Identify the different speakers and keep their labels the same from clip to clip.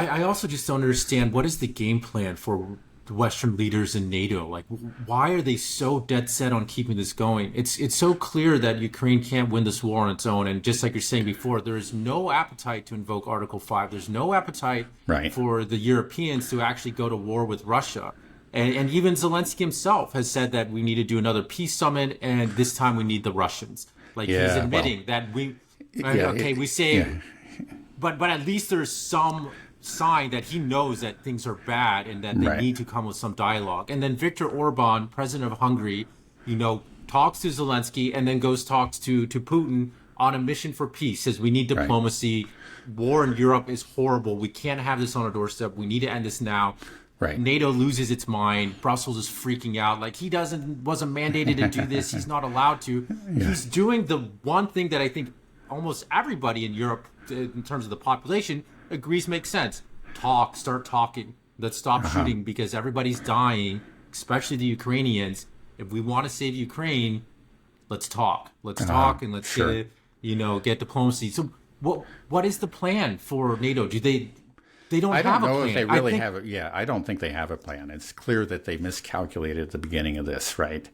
Speaker 1: I also just don't understand what is the game plan for the Western leaders in NATO. Like, why are they so dead set on keeping this going? It's so clear that Ukraine can't win this war on its own. And just like you're saying before, there is no appetite to invoke Article 5. There's no appetite for the Europeans to actually go to war with Russia. And even Zelensky himself has said that we need to do another peace summit, and this time we need the Russians. Like, he's admitting that we say, but at least there's some sign that he knows that things are bad and that they need to come with some dialogue. And then Viktor Orban, president of Hungary, talks to Zelensky and then talks to Putin on a mission for peace, says we need diplomacy. War in Europe is horrible. We can't have this on our doorstep. We need to end this now. NATO loses its mind. Brussels is freaking out. Like, he wasn't mandated to do this. He's not allowed to. He's doing the one thing that I think almost everybody in Europe, in terms of the population, agrees makes sense. Start talking. Let's stop shooting because everybody's dying, especially the Ukrainians. If we want to save Ukraine, let's talk. Let's talk and let's get diplomacy. So what is the plan for NATO? Do they don't have a plan? I don't know if they really have it. Yeah, I don't think they have a plan. It's clear that they miscalculated at the beginning of this, right?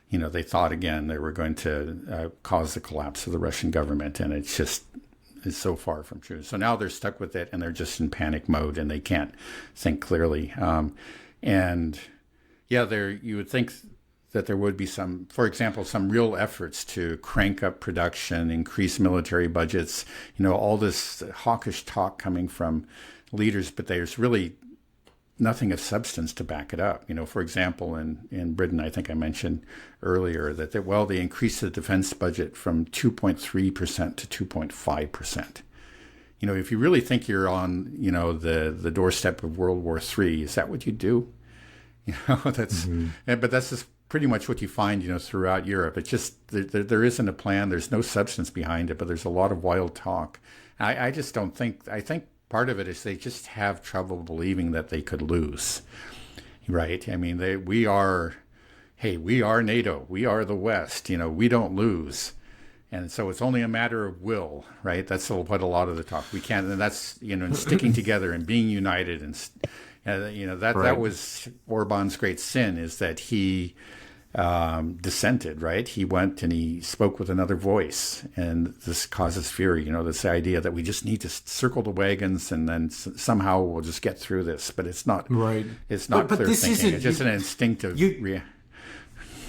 Speaker 1: They thought, again, they were going to cause the collapse of the Russian government, and it's just is so far from true. So now they're stuck with it, and they're just in panic mode, and they can't think clearly. You would think that there would be for example, some real efforts to crank up production, increase military budgets, all this hawkish talk coming from leaders, but there's really nothing of substance to back it up. For example, in Britain, I think I mentioned earlier that they increased the defense budget from 2.3% to 2.5%. If you really think you're on, the doorstep of World War III, is that what you do? But that's just pretty much what you find, throughout Europe. It's just, there isn't a plan. There's no substance behind it, but there's a lot of wild talk. I just don't think, I think part of it is they just have trouble believing that they could lose, right? I mean, we are NATO. We are the West. We don't lose. And so it's only a matter of will, right? That's what a lot of the talk. We can't, and that's, and sticking together and being united. And, that was Orban's great sin, is that he dissented, right? He went and he spoke with another voice, and this causes fury. This idea that we just need to circle the wagons and then somehow we'll just get through this. But it's not right. It's not clear thinking. It's just an instinctive.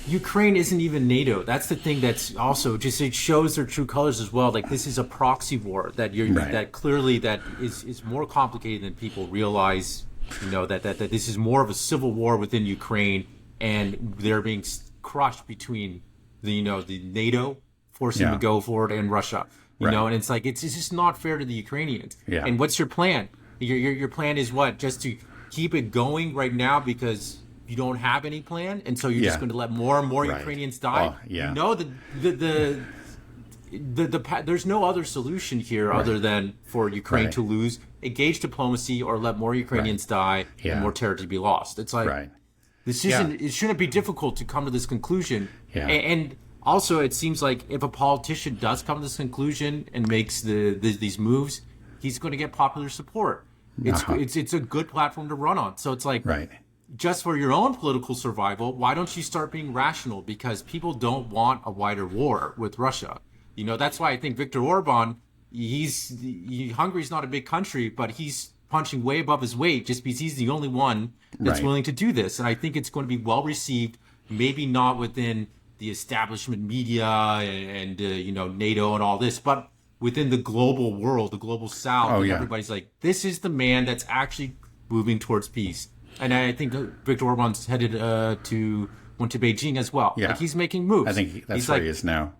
Speaker 1: Ukraine isn't even NATO. That's the thing. That's also just, it shows their true colors as well. Like, this is a proxy war that that clearly that is more complicated than people realize. That this is more of a civil war within Ukraine, and they're being crushed between the NATO forcing them to go forward and Russia. And it's like it's just not fair to the Ukrainians. Yeah. And what's your plan? Your plan is what? Just to keep it going right now because you don't have any plan, and so you're just going to let more and more Ukrainians die. There's no other solution here other than for Ukraine to lose, engage diplomacy, or let more Ukrainians die and more territory be lost. It's like this isn't. It shouldn't be difficult to come to this conclusion. Yeah. And also, it seems like if a politician does come to this conclusion and makes these moves, he's going to get popular support. It's a good platform to run on. So it's like just for your own political survival, why don't you start being rational? Because people don't want a wider war with Russia. That's why I think Viktor Orban, Hungary's not a big country, but he's punching way above his weight just because he's the only one that's willing to do this. And I think it's going to be well received, maybe not within the establishment media and NATO and all this, but within the global world, the global South. Everybody's like, this is the man that's actually moving towards peace. And I think Viktor Orban's went to Beijing as well. Yeah. Like, he's making moves.
Speaker 2: I think that's where he is now.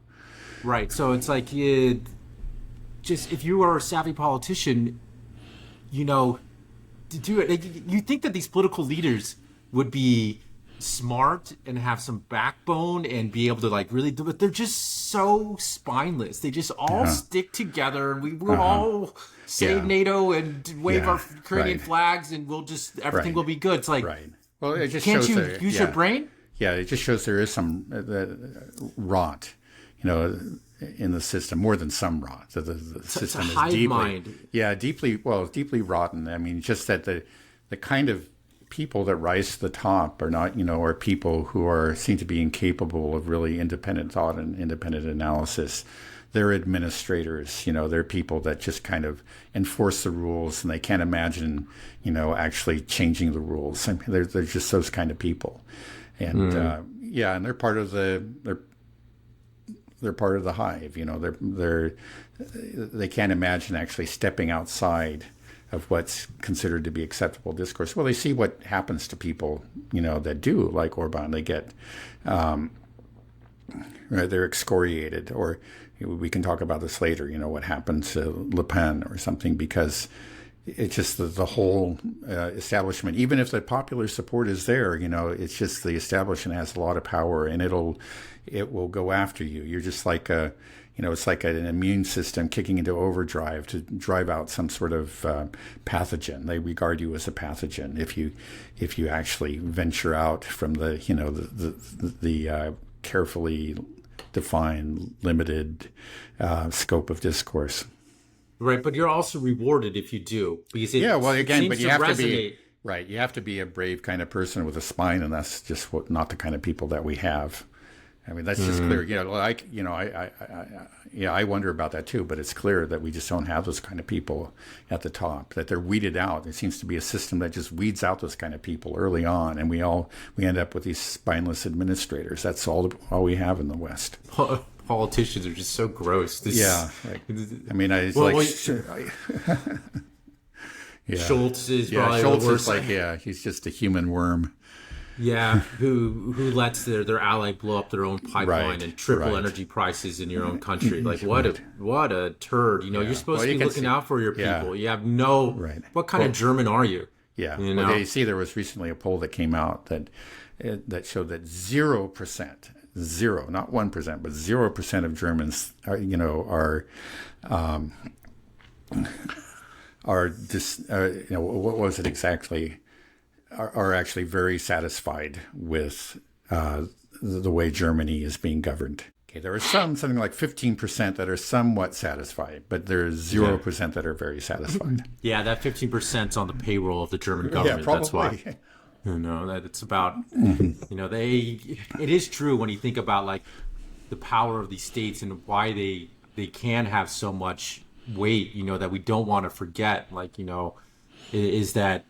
Speaker 1: Right. So it's like, just if you are a savvy politician, to do it. You think that these political leaders would be smart and have some backbone and be able to really do it. They're just so spineless. They just all stick together, and we will all save NATO and wave our Ukrainian flags, and everything will be good. It's like,
Speaker 2: well, it just
Speaker 1: can't
Speaker 2: shows
Speaker 1: you use your brain?
Speaker 2: Yeah, it just shows there is some rot.
Speaker 1: in the system more than some rot. The system
Speaker 3: it's a
Speaker 1: is
Speaker 3: hive
Speaker 1: deeply,
Speaker 3: mind.
Speaker 1: deeply rotten. I mean, just that the kind of people that rise to the top are not, are people who are seen to be incapable of really independent thought and independent analysis. They're administrators, they're people that just kind of enforce the rules, and they can't imagine, actually changing the rules. I mean, they're just those kind of people, and and they're part of they're part of the hive. They can't imagine actually stepping outside of what's considered to be acceptable discourse. Well, they see what happens to people, that do, like Orban. They get, they're excoriated, or we can talk about this later, what happened to Le Pen or something, because it's just the whole establishment, even if the popular support is there, it's just the establishment has a lot of power, and it will go after you. You're just like it's like an immune system kicking into overdrive to drive out some sort of pathogen. They regard you as a pathogen if you actually venture out from the carefully defined, limited scope of discourse.
Speaker 3: Right, but you're also rewarded if you do, because
Speaker 1: but you have
Speaker 3: resonate.
Speaker 1: to be right. You have to be a brave kind of person with a spine, and that's just not the kind of people that we have. I mean, that's just clear. I wonder about that too. But it's clear that we just don't have those kind of people at the top. That they're weeded out. There seems to be a system that just weeds out those kind of people early on, and we end up with these spineless administrators. That's all we have in the West.
Speaker 3: Politicians are just so gross. Schultz is probably
Speaker 1: Schultz
Speaker 3: the worst.
Speaker 1: is he's just a human worm.
Speaker 3: Yeah, who lets their ally blow up their own pipeline and triple energy prices in your own country? Like what a turd! You're supposed to be looking out for your people. You have no. Right. What kind of German are you?
Speaker 1: Yeah. You see, there was recently a poll that came out that showed that 0%, not 1%, but 0% of Germans what was it exactly? Are actually very satisfied with the way Germany is being governed. Okay, there are something like 15% that are somewhat satisfied, but there's 0% that are very satisfied.
Speaker 3: Yeah, that 15% is on the payroll of the German government. Yeah, that's why. That it's about. It is true when you think about like the power of these states and why they can have so much weight. That we don't want to forget. Is that.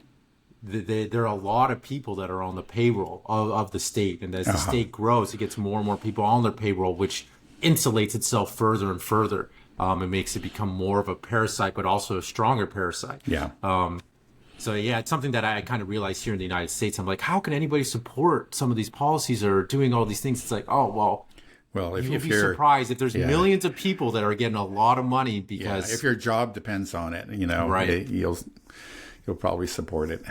Speaker 3: There are a lot of people that are on the payroll of the state, and as the state grows, it gets more and more people on their payroll, which insulates itself further and further. It makes it become more of a parasite, but also a stronger parasite. Yeah. It's something that I kind of realized here in the United States. I'm like, how can anybody support some of these policies or doing all these things? It's like, well, if you'll be surprised if there's millions of people that are getting a lot of money because
Speaker 1: if your job depends on it, you'll probably support it.